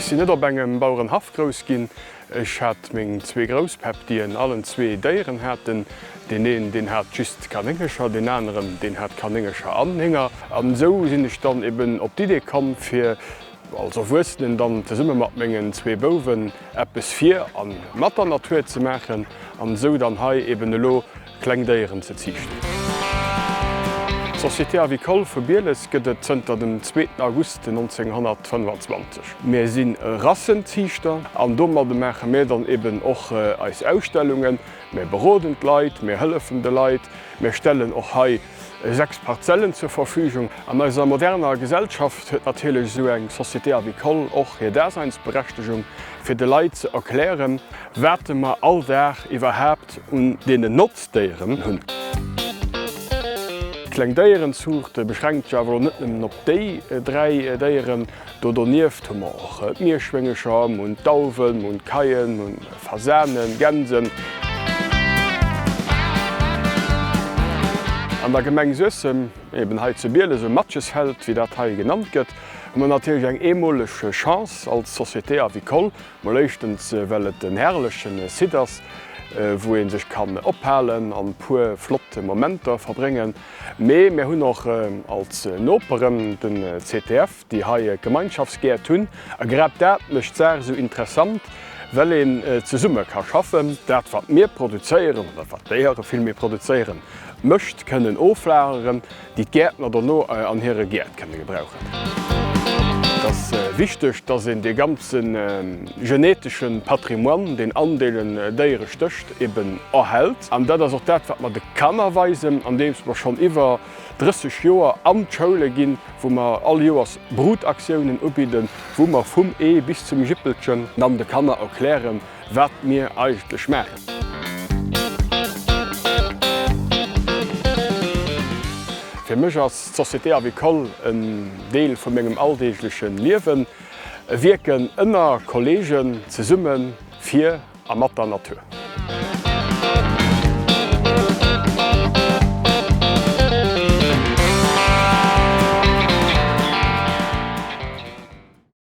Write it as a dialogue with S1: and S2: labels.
S1: Ich sinn net op engem Bauernhaft groß ginn. Ich hat még 2 Grospep, die en allen 2 Déieren hätten. Den einen, den hat just Kaningescher, den anderen, den hat Kaningescher Anhänger. An so sinn ich dann eben op die Idee kam fir also Wusten dann ze summe mat menggen 2 Bowen Appppes 4 an Matter Natur ze machen, an so dann hai eben lo Kklengdeieren ze zichten. Société Avicole vu Bieles gëtt zënter dem 2. August 1925. Wir sinn Rassenziichter, an dommer de Mächer mé dann eben och als Ausstellungen, mé beroden Leiit, mé hëllefende Leiit, mir stellen och hai 6 Parzellen zur Verfügung. An eiser moderner Gesellschaft huet natürlich so eng Société Avicole och hier Daseinsberechtigung fir de Leiit ze erklären, werte ma all der iwwerhebt und de Notzdeieren hunn. Kklengdeieren sucht beschränkt ja net op déi 3 Déieren do nieft och Meerschwingecher und Dauwen und Kaien und Fasänen, Gänsen. An der Gemeng Süssen eben heit ze Biele so Matchesheld, wie dat Teil genannt gëtt, man natürlich eng emolesche Chance als Société Avicole, molechtens wellt den herrlechen Sidders, wo en sech kann ophalen, an puer flotte Momenter verbringen. Mir hunn noch als Noperen den CTF, die haie Gemeinschaftsgeert hunn. Grab dat mecht sehr so interessant, well en ze Summe kann schaffen, dat wat mir produzéieren oder wat déiere film mir produzéieren. Mëcht kënnen oflaieren, die Gärtner oder no an hire Gäert kënne gebrauchen. Das wichtig, dass in de ganzen genetischen Patrimoine den Andeelen Déiere stöcht eben erhält. An dat auch dat, wat man de Kanner weisen, an dem man schon iwwer 30 Joer an d'Schoule ginn, wo man all Joers Brutaktionen opbieden, wo man vum bis zum Jippelchen dann de Kanner erklären, wat mir eigentlich schmecken. Für mich als Société Avicole ein Deel von meinem alltäglichen Leben wirken ënner Kollegen zu summen für a mat der Natur.